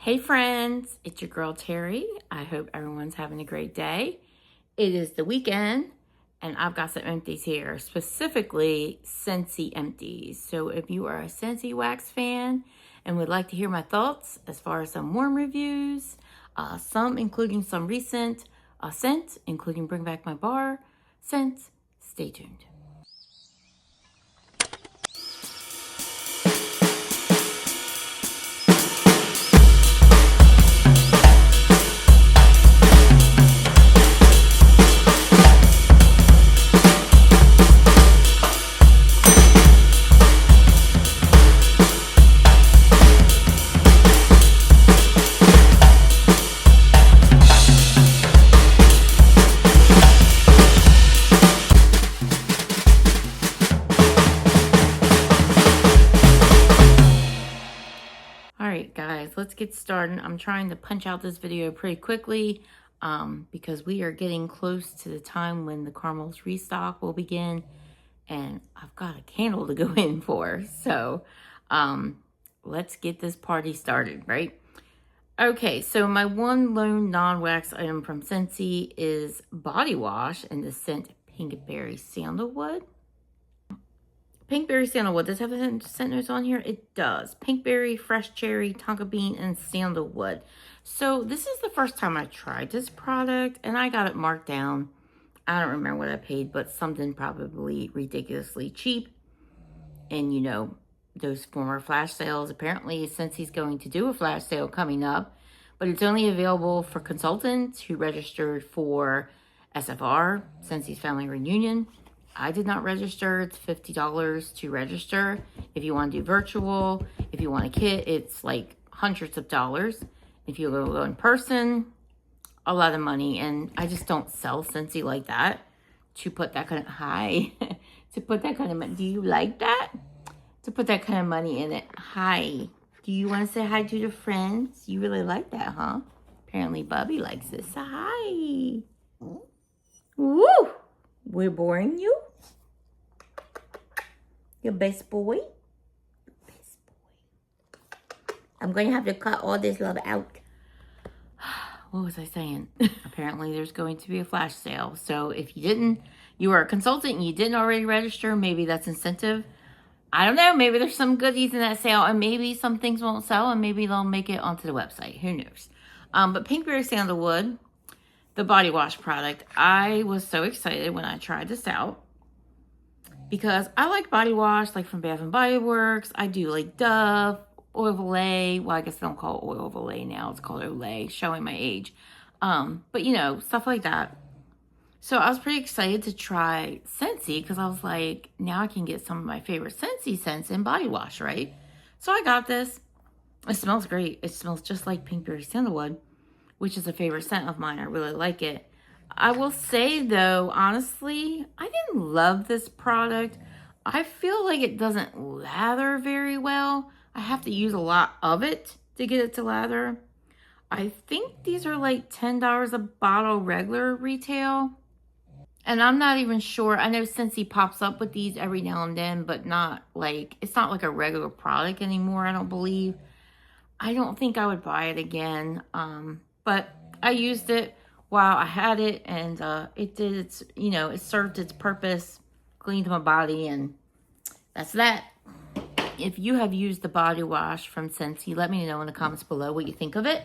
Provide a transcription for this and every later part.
Hey friends, it's your girl Terry. I hope everyone's having a great day. It is the weekend and I've got some empties here, specifically Scentsy empties. So if you are a Scentsy wax fan and would like to hear my thoughts as far as some warm reviews, some including some recent scents, including Bring Back My Bar scents, stay tuned. Guys, let's get started. I'm trying to punch out this video pretty quickly because we are getting close to the time when the caramels restock will begin, and I've got a candle to go in for. So let's get this party started, right? Okay, so my one lone non-wax item from Scentsy is body wash in the scent Pinkberry Sandalwood. Pinkberry Sandalwood. Does it have the scent notes on here? It does. Pinkberry, fresh cherry, tonka bean, and sandalwood. So this is the first time I tried this product, and I got it marked down. I don't remember what I paid, but something probably ridiculously cheap. And you know, those former flash sales, apparently Scentsy's going to do a flash sale coming up, but it's only available for consultants who registered for SFR, Scentsy's Family Reunion. I did not register. It's $50 to register. If you want to do virtual, if you want a kit, it's like hundreds of dollars. If you go in person, a lot of money. And I just don't sell Scentsy like that to put that kind of, to put that kind of money. Do you like that? To put that kind of money in it. Hi. Do you want to say hi to your friends? You really like that, huh? Apparently Bubby likes this. So hi. Woo! We're boring you? Your best boy? Best boy. I'm going to have to cut all this love out. What was I saying? Apparently there's going to be a flash sale. So if you are a consultant and you didn't already register, maybe that's incentive. I don't know. Maybe there's some goodies in that sale, and maybe some things won't sell, and maybe they'll make it onto the website. Who knows? But Pinkberry Sandalwood, the body wash product, I was so excited when I tried this out because I like body wash, like from Bath and Body Works. I do like Dove, Oil of Olay. Well, I guess they don't call it Oil of Olay now. It's called Olay, showing my age. But you know, stuff like that. So I was pretty excited to try Scentsy because I was like, now I can get some of my favorite Scentsy scents in body wash, right? So I got this. It smells great. It smells just like Pinkberry Sandalwood, which is a favorite scent of mine. I really like it. I will say though, honestly, I didn't love this product. I feel like it doesn't lather very well. I have to use a lot of it to get it to lather. I think these are like $10 a bottle regular retail. And I'm not even sure. I know Scentsy pops up with these every now and then, but not like, it's not like a regular product anymore, I don't believe. I don't think I would buy it again. But I used it while I had it, and it did its, you know, it served its purpose, cleaned my body, and that's that. If you have used the body wash from Scentsy, let me know in the comments below what you think of it.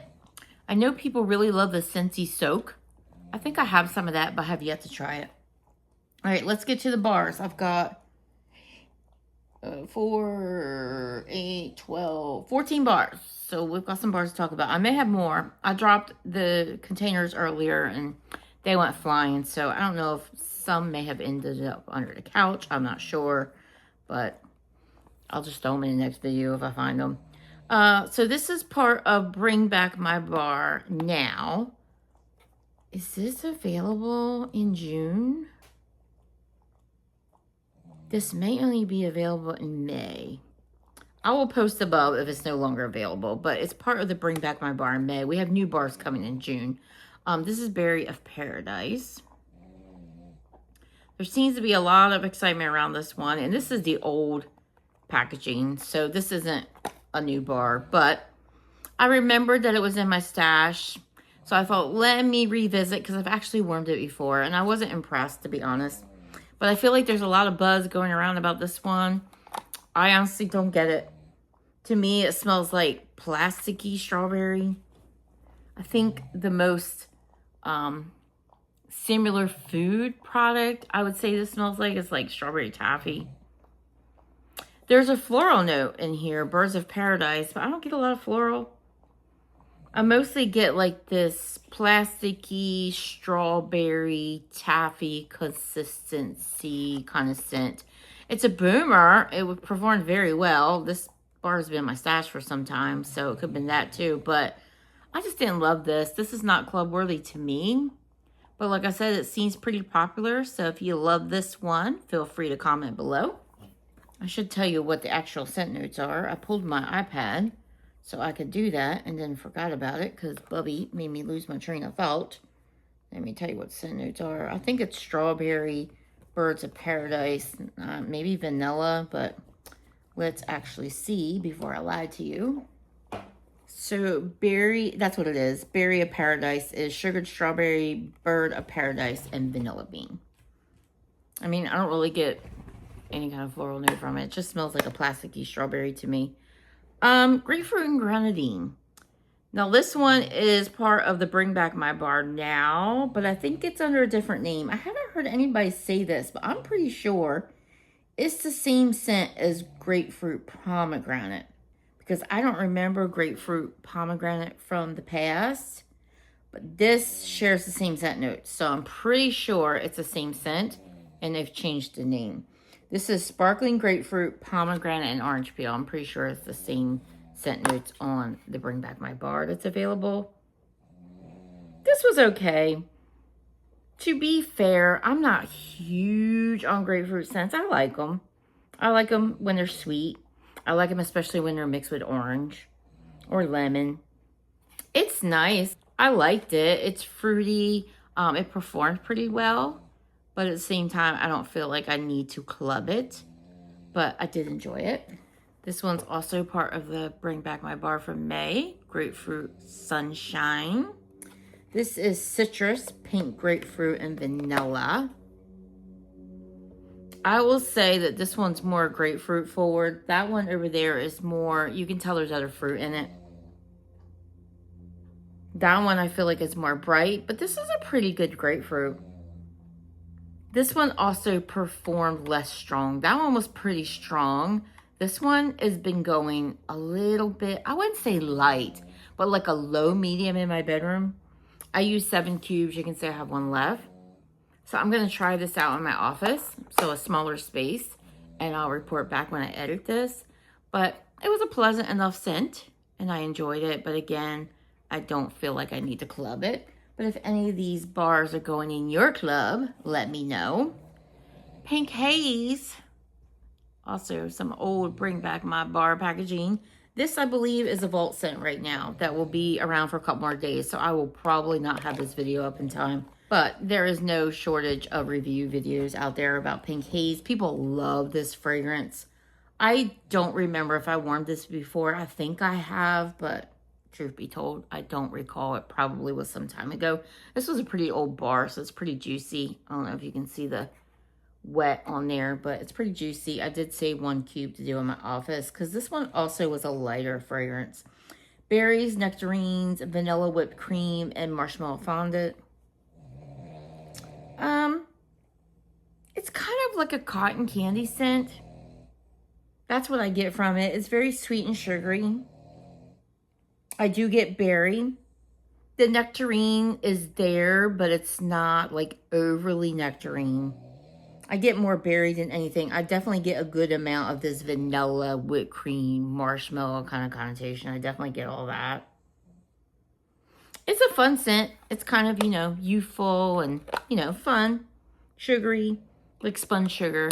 I know people really love the Scentsy soak. I think I have some of that, but I have yet to try it. All right, let's get to the bars. I've got 4, 8, 12, 14 bars. So we've got some bars to talk about. I may have more. I dropped the containers earlier and they went flying. So I don't know if some may have ended up under the couch. I'm not sure, but I'll just throw them in the next video if I find them. So this is part of Bring Back My Bar now. Is this available in June? This may only be available in May. I will post above if it's no longer available, but it's part of the Bring Back My Bar in May. We have new bars coming in June. This is Berry of Paradise. There seems to be a lot of excitement around this one, and this is the old packaging, so this isn't a new bar, but I remembered that it was in my stash. So I thought, let me revisit, because I've actually warmed it before. And I wasn't impressed, to be honest. But I feel like there's a lot of buzz going around about this one. I honestly don't get it. To me, it smells like plasticky strawberry. I think the most similar food product I would say this smells like is like strawberry taffy. There's a floral note in here, Birds of Paradise, but I don't get a lot of floral. I mostly get like this plasticky strawberry taffy consistency kind of scent. It's a boomer. It would perform very well. This bar has been in my stash for some time, so it could have been that too. But I just didn't love this. This is not club worthy to me. But like I said, it seems pretty popular. So if you love this one, feel free to comment below. I should tell you what the actual scent notes are. I pulled my iPad so I could do that and then forgot about it because Bubby made me lose my train of thought. Let me tell you what scent notes are. I think it's strawberry, Birds of Paradise, maybe vanilla, but let's actually see before I lie to you. So berry, that's what it is. Berry of Paradise is sugared strawberry, Bird of Paradise, and vanilla bean. I mean, I don't really get any kind of floral note from it. It just smells like a plasticky strawberry to me. Grapefruit and Grenadine. Now this one is part of the Bring Back My Bar now, but I think it's under a different name. I haven't heard anybody say this, but I'm pretty sure it's the same scent as Grapefruit Pomegranate, because I don't remember Grapefruit Pomegranate from the past, but this shares the same scent notes. So I'm pretty sure it's the same scent and they've changed the name. This is Sparkling Grapefruit, Pomegranate, and Orange Peel. I'm pretty sure it's the same scent notes on the Bring Back My Bar that's available. This was okay. To be fair, I'm not huge on grapefruit scents. I like them. I like them when they're sweet. I like them especially when they're mixed with orange or lemon. It's nice. I liked it. It's fruity. It performed pretty well. But at the same time, I don't feel like I need to club it. But I did enjoy it. This one's also part of the Bring Back My Bar from May. Grapefruit Sunshine. This is citrus, pink grapefruit, and vanilla. I will say that this one's more grapefruit forward. That one over there is more, you can tell there's other fruit in it. That one I feel like is more bright, but this is a pretty good grapefruit. This one also performed less strong. That one was pretty strong. This one has been going a little bit, I wouldn't say light, but like a low medium in my bedroom. I use 7 cubes. You can say I have one left. So I'm going to try this out in my office, so a smaller space, and I'll report back when I edit this. But it was a pleasant enough scent, and I enjoyed it. But again, I don't feel like I need to club it. But if any of these bars are going in your club, let me know. Pink Haze. Also, some old Bring Back My Bar packaging. This, I believe, is a vault scent right now that will be around for a couple more days. So I will probably not have this video up in time. But there is no shortage of review videos out there about Pink Haze. People love this fragrance. I don't remember if I warmed this before. I think I have, but truth be told, I don't recall. It probably was some time ago. This was a pretty old bar, so it's pretty juicy. I don't know if you can see the wet on there, but it's pretty juicy. I did save 1 cube to do in my office because this one also was a lighter fragrance. Berries, nectarines, vanilla whipped cream, and marshmallow fondant. It's kind of like a cotton candy scent. That's what I get from it. It's very sweet and sugary. I do get berry. The nectarine is there, but it's not like overly nectarine. I get more berry than anything. I definitely get a good amount of this vanilla, whipped cream, marshmallow kind of connotation. I definitely get all that. It's a fun scent. It's kind of, you know, youthful and, you know, fun, sugary, like spun sugar.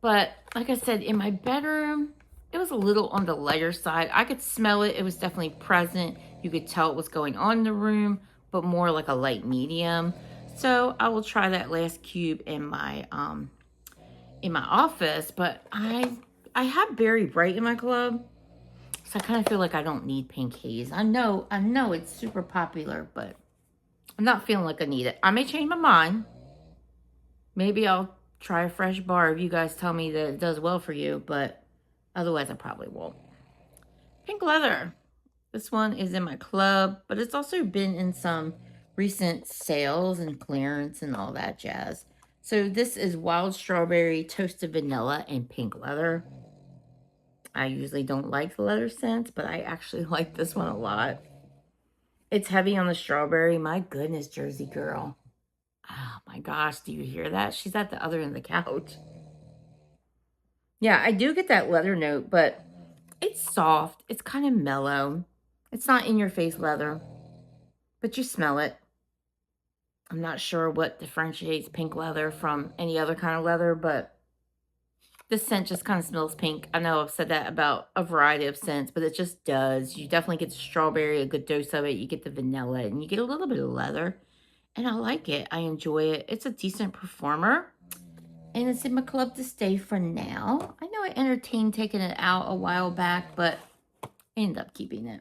But like I said, in my bedroom, it was a little on the lighter side. I could smell it. It was definitely present. You could tell what was going on in the room, but more like a light medium. So I will try that last cube in my office. But I have Berry Bright in my club. So I kind of feel like I don't need pink haze. I know it's super popular, but I'm not feeling like I need it. I may change my mind. Maybe I'll try a fresh bar if you guys tell me that it does well for you, but otherwise I probably won't. Pink leather. This one is in my club, but it's also been in some recent sales and clearance and all that jazz. So this is wild strawberry, toasted vanilla, and pink leather. I usually don't like the leather scents, but I actually like this one a lot. It's heavy on the strawberry. My goodness, Jersey girl. Oh my gosh, do you hear that? She's at the other end of the couch. Yeah, I do get that leather note, but it's soft. It's kind of mellow. It's not in your face leather, but you smell it. I'm not sure what differentiates pink leather from any other kind of leather, but this scent just kind of smells pink. I know I've said that about a variety of scents, but it just does. You definitely get the strawberry, a good dose of it. You get the vanilla, and you get a little bit of leather. And I like it. I enjoy it. It's a decent performer. And it's in my club to stay for now. I know I entertained taking it out a while back, but I ended up keeping it.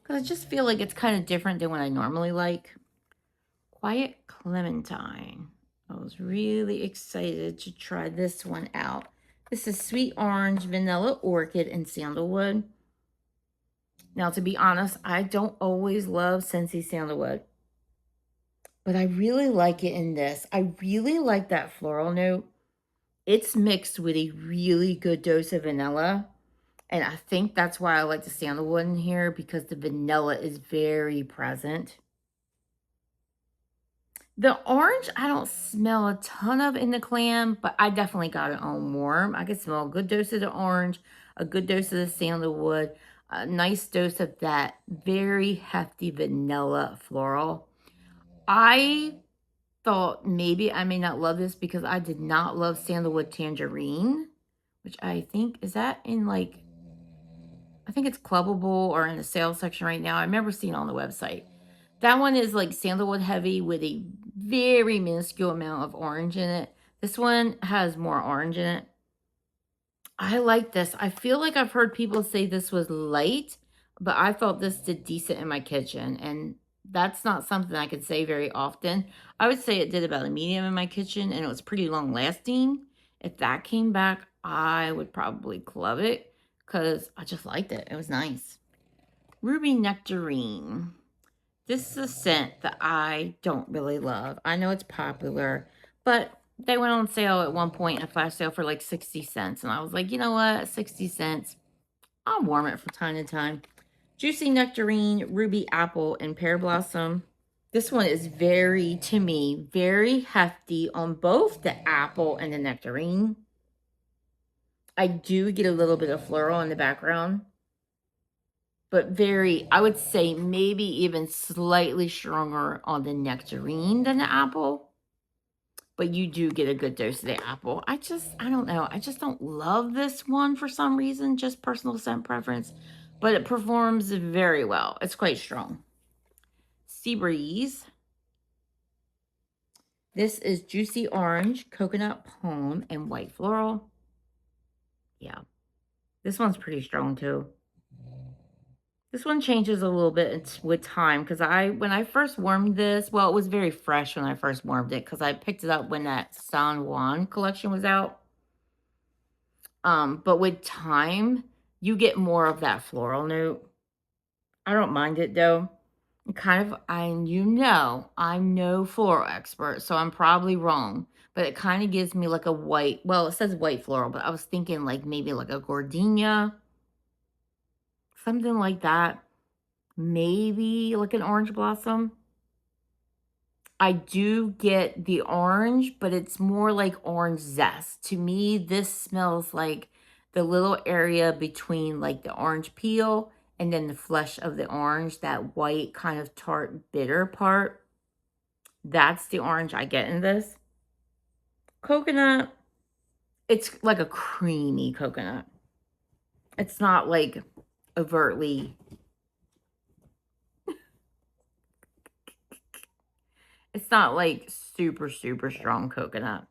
Because I just feel like it's kind of different than what I normally like. Quiet Clementine. I was really excited to try this one out. This is sweet orange, vanilla orchid, and sandalwood. Now, to be honest, I don't always love Scentsy sandalwood, but I really like it in this. I really like that floral note. It's mixed with a really good dose of vanilla, and I think that's why I like the sandalwood in here, because the vanilla is very present. The orange, I don't smell a ton of in the clam, but I definitely got it on warm. I can smell a good dose of the orange, a good dose of the sandalwood, a nice dose of that very hefty vanilla floral. I thought maybe I may not love this because I did not love sandalwood tangerine, which I think, is that in like, I think it's clubbable or in the sales section right now. I remember seeing it on the website. That one is like sandalwood heavy with a very minuscule amount of orange in it. This one has more orange in it. I like this. I feel like I've heard people say this was light, but I thought this did decent in my kitchen, and that's not something I could say very often. I would say it did about a medium in my kitchen, and it was pretty long lasting. If that came back, I would probably club it because I just liked it. It was nice. Ruby Nectarine. This is a scent that I don't really love. I know it's popular, but they went on sale at one point, a flash sale for like 60 cents. And I was like, you know what? 60 cents. I'll warm it from time to time. Juicy Nectarine, Ruby Apple, and Pear Blossom. This one is very, to me, very hefty on both the apple and the nectarine. I do get a little bit of floral in the background, but very, I would say maybe even slightly stronger on the nectarine than the apple. But you do get a good dose of the apple. I don't know. I just don't love this one for some reason, just personal scent preference. But it performs very well. It's quite strong. Sea Breeze. This is Juicy Orange, Coconut Palm, and White Floral. Yeah. This one's pretty strong too. This one changes a little bit with time because when I first warmed this, well, it was very fresh when I first warmed it because I picked it up when that San Juan collection was out. But with time, you get more of that floral note. I don't mind it though. I'm no floral expert, so I'm probably wrong, but it kind of gives me like a white, well, it says white floral, but I was thinking like maybe like a gardenia, something like that. Maybe like an orange blossom. I do get the orange, but it's more like orange zest. To me, this smells like the little area between like the orange peel and then the flesh of the orange, that white kind of tart bitter part. That's the orange I get in this. Coconut, it's like a creamy coconut. It's not like overtly, it's not like super, super strong coconut.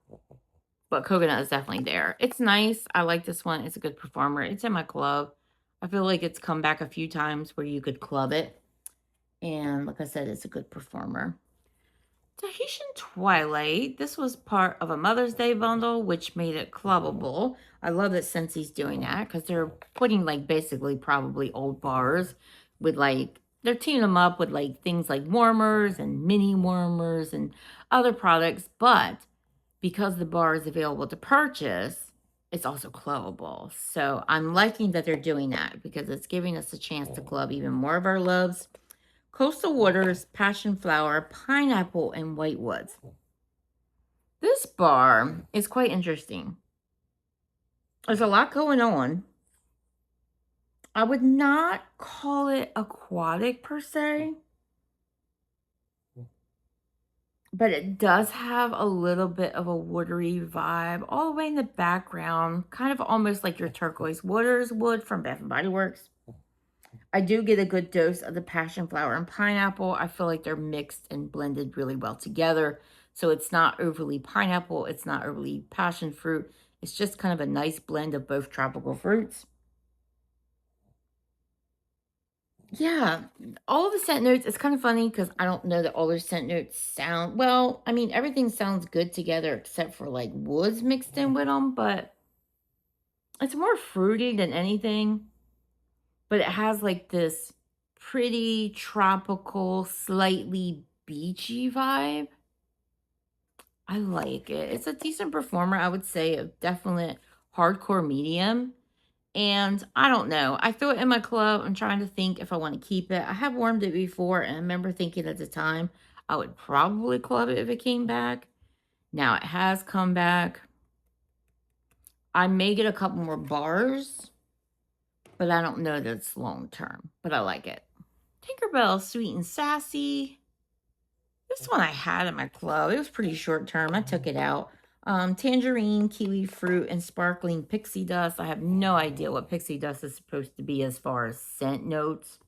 But coconut is definitely there. It's nice. I like this one. It's a good performer. It's in my club. I feel like it's come back a few times where you could club it. And like I said, it's a good performer. Tahitian Twilight. This was part of a Mother's Day bundle, which made it clubbable. I love that Scentsy's doing that because they're putting like basically probably old bars with like, they're teaming them up with like things like warmers and mini warmers and other products. But because the bar is available to purchase, it's also clubbable. So I'm liking that they're doing that because it's giving us a chance to club even more of our loves. Coastal Waters, Passion Flower, Pineapple, and White Woods. This bar is quite interesting. There's a lot going on. I would not call it aquatic per se, but it does have a little bit of a watery vibe all the way in the background, kind of almost like your turquoise waters would from Bath & Body Works. I do get a good dose of the passion flower and pineapple. I feel like they're mixed and blended really well together. So it's not overly pineapple. It's not overly passion fruit. It's just kind of a nice blend of both tropical fruits. Yeah, all of the scent notes, it's kind of funny because I don't know that all their scent notes sound, well, I mean, everything sounds good together except for like woods mixed in with them, but it's more fruity than anything. But it has like this pretty tropical, slightly beachy vibe. I like it. It's a decent performer, I would say, a definite hardcore medium. And I don't know. I threw it in my club. I'm trying to think if I want to keep it. I have warmed it before, and I remember thinking at the time I would probably club it if it came back. Now it has come back. I may get a couple more bars, but I don't know that it's long term. But I like it. Tinkerbell Sweet and Sassy. This one I had in my club. It was pretty short term. I took it out. Tangerine, kiwi fruit, and sparkling pixie dust. I have no idea what pixie dust is supposed to be as far as scent notes.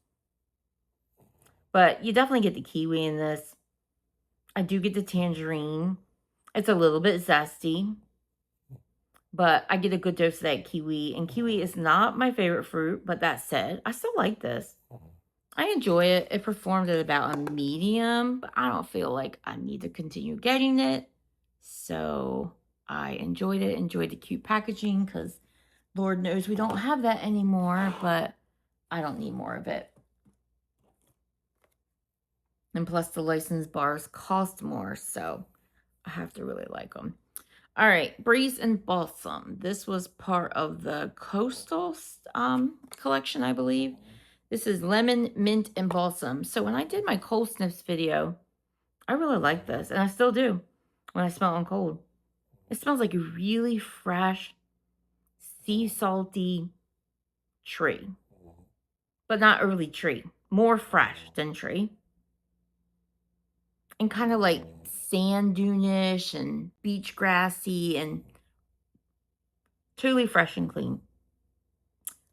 But you definitely get the kiwi in this. I do get the tangerine. It's a little bit zesty. But I get a good dose of that kiwi. And kiwi is not my favorite fruit. But that said, I still like this. I enjoy it. It performed at about a medium, but I don't feel like I need to continue getting it. So I enjoyed it, enjoyed the cute packaging because Lord knows we don't have that anymore, but I don't need more of it. And plus the licensed bars cost more, so I have to really like them. All right, Breeze and Balsam. This was part of the Coastal collection, I believe. This is lemon, mint, and balsam. So when I did my cold sniffs video, I really like this. And I still do when I smell it on cold. It smells like a really fresh, sea salty tree. But not early tree. More fresh than tree. And kind of like sand dune-ish and beach grassy and totally fresh and clean.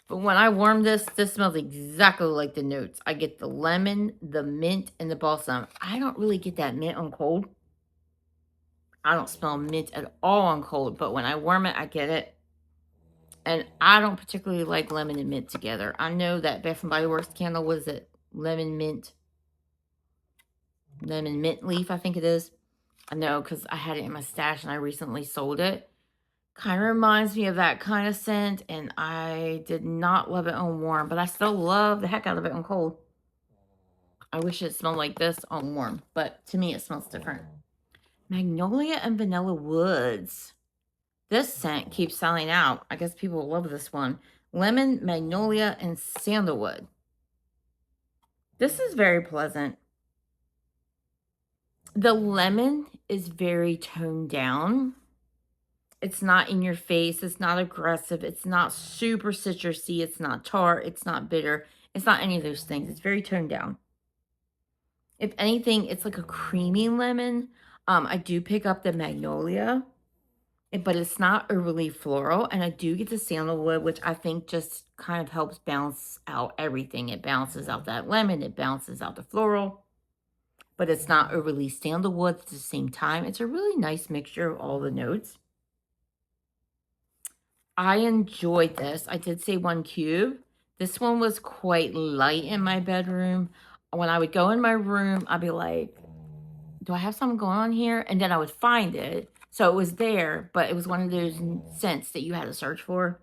But when I warm this smells exactly like the notes. I get the lemon, the mint, and the balsam. I don't really get that mint on cold. I don't smell mint at all on cold, but when I warm it, I get it. And I don't particularly like lemon and mint together. I know that Bath & Body Works candle, was it? Lemon mint leaf, I think it is. I know because I had it in my stash and I recently sold it. Kind of reminds me of that kind of scent, and I did not love it on warm, but I still love the heck out of it on cold. I wish it smelled like this on warm, but to me it smells different. Magnolia and Vanilla Woods. This scent keeps selling out. I guess people love this one. Lemon, Magnolia, and Sandalwood. This is very pleasant. The lemon is very toned down. It's not in your face. It's not aggressive. It's not super citrusy. It's not tart. It's not bitter. It's not any of those things. It's very toned down. If anything, it's like a creamy lemon. I do pick up the Magnolia, but it's not overly floral. And I do get the Sandalwood, which I think just kind of helps balance out everything. It balances out that lemon. It balances out the floral. But it's not overly sandalwood at the same time. It's a really nice mixture of all the notes. I enjoyed this. I did say 1 cube. This one was quite light in my bedroom. When I would go in my room, I'd be like, do I have something going on here? And then I would find it. So it was there, but it was one of those scents that you had to search for.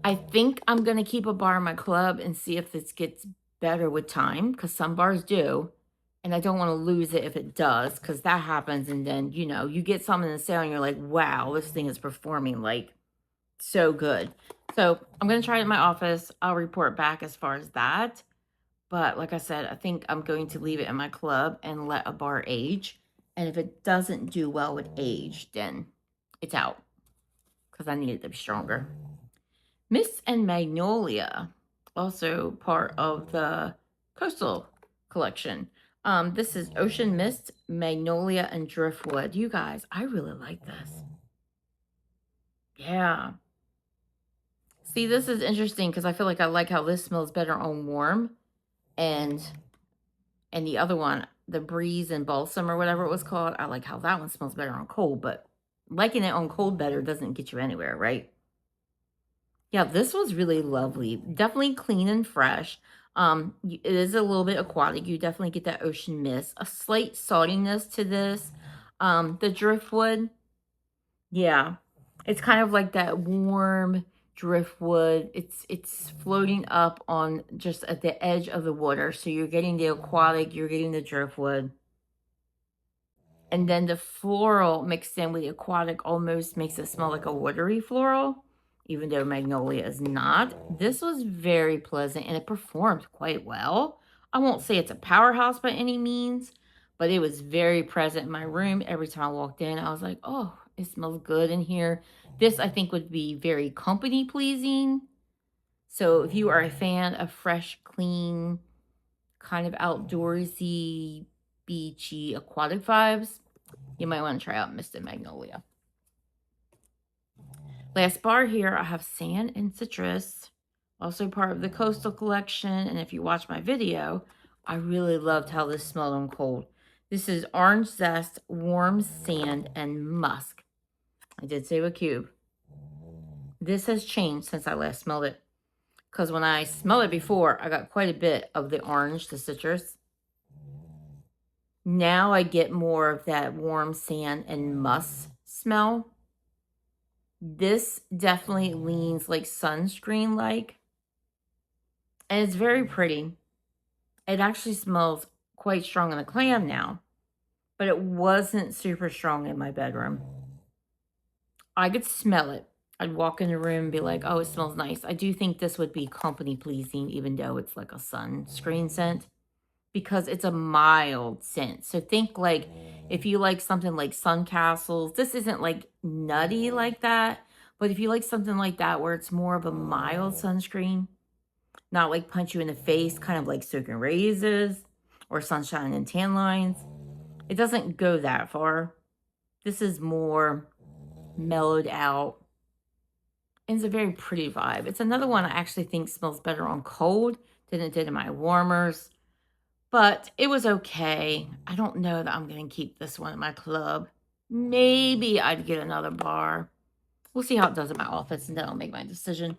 I think I'm going to keep a bar in my club and see if this gets better with time, because some bars do. And I don't want to lose it if it does, because that happens. And then, you know, you get something in the sale and you're like, wow, this thing is performing like so good. So I'm going to try it in my office. I'll report back as far as that. But like I said, I think I'm going to leave it in my club and let a bar age. And if it doesn't do well with age, then it's out, because I need it to be stronger. Mist and Magnolia, also part of the Coastal collection. This is Ocean Mist, Magnolia, and Driftwood. You guys, I really like this. Yeah. See, this is interesting because I feel like I like how this smells better on warm. And the other one, the Breeze and Balsam or whatever it was called, I like how that one smells better on cold. But liking it on cold better doesn't get you anywhere, right? Yeah, this was really lovely. Definitely clean and fresh. It is a little bit aquatic. You definitely get that ocean mist. A slight saltiness to this. The driftwood, yeah, it's kind of like that warm driftwood. It's floating up on just at the edge of the water. So you're getting the aquatic, you're getting the driftwood. And then the floral mixed in with the aquatic almost makes it smell like a watery floral, even though Magnolia is not. This was very pleasant and it performed quite well. I won't say it's a powerhouse by any means, but it was very present in my room. Every time I walked in, I was like, oh, it smells good in here. This, I think, would be very company pleasing. So if you are a fan of fresh, clean, kind of outdoorsy, beachy, aquatic vibes, you might want to try out Mist and Magnolia. Last bar here, I have Sand and Citrus, also part of the Coastal collection. And if you watch my video, I really loved how this smelled on cold. This is Orange Zest, Warm Sand, and Musk. I did save a cube. This has changed since I last smelled it, because when I smelled it before, I got quite a bit of the orange, the citrus. Now I get more of that warm sand and musk smell. This definitely leans like sunscreen-like. And it's very pretty. It actually smells quite strong in the clam now, but it wasn't super strong in my bedroom. I could smell it. I'd walk in the room and be like, oh, it smells nice. I do think this would be company pleasing, even though it's like a sunscreen scent, because it's a mild scent. So think like if you like something like Sun Castles, this isn't like nutty like that, but if you like something like that where it's more of a mild sunscreen, not like punch you in the face, kind of like Soaking Razors or Sunshine and Tan Lines, it doesn't go that far. This is more mellowed out. And it's a very pretty vibe. It's another one I actually think smells better on cold than it did in my warmers. But it was okay. I don't know that I'm going to keep this one in my club. Maybe I'd get another bar. We'll see how it does in my office, and then I'll make my decision.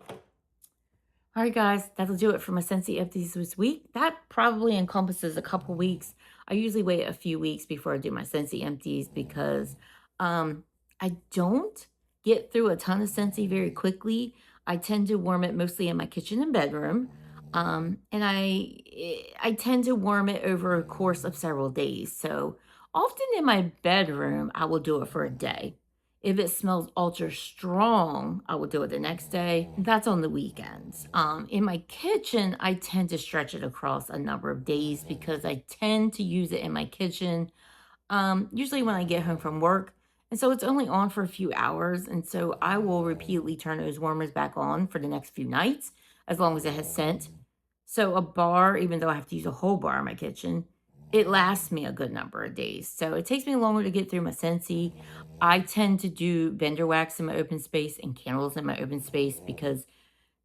All right, guys, that'll do it for my Scentsy Empties this week. That probably encompasses a couple weeks. I usually wait a few weeks before I do my Scentsy Empties because I don't get through a ton of Scentsy very quickly. I tend to warm it mostly in my kitchen and bedroom. And I tend to warm it over a course of several days. So often in my bedroom, I will do it for a day. If it smells ultra strong, I will do it the next day. That's on the weekends. In my kitchen, I tend to stretch it across a number of days because I tend to use it in my kitchen, usually when I get home from work. And so it's only on for a few hours. And so I will repeatedly turn those warmers back on for the next few nights, as long as it has scent. So a bar, even though I have to use a whole bar in my kitchen, it lasts me a good number of days. So it takes me longer to get through my Scentsy. I tend to do vendor wax in my open space and candles in my open space because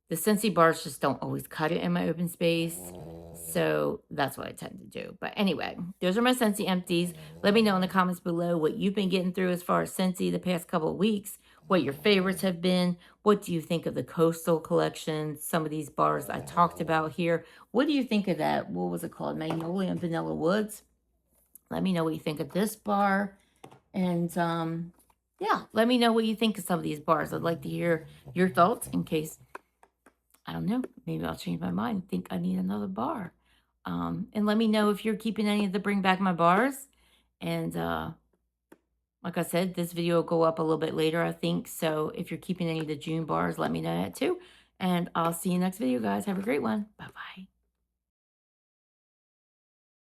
the Scentsy bars just don't always cut it in my open space. So that's what I tend to do. But anyway, those are my Scentsy Empties. Let me know in the comments below what you've been getting through as far as Scentsy the past couple of weeks. what your favorites have been. What do you think of the Coastal collection? Some of these bars I talked about here. What do you think of that? What was it called? Magnolia and Vanilla Woods. Let me know what you think of this bar. And yeah, let me know what you think of some of these bars. I'd like to hear your thoughts in case, I don't know, maybe I'll change my mind and think I need another bar. And let me know if you're keeping any of the Bring Back My Bars. And like I said, this video will go up a little bit later, I think. So if you're keeping any of the June bars, let me know that too. And I'll see you next video, guys. Have a great one. Bye-bye.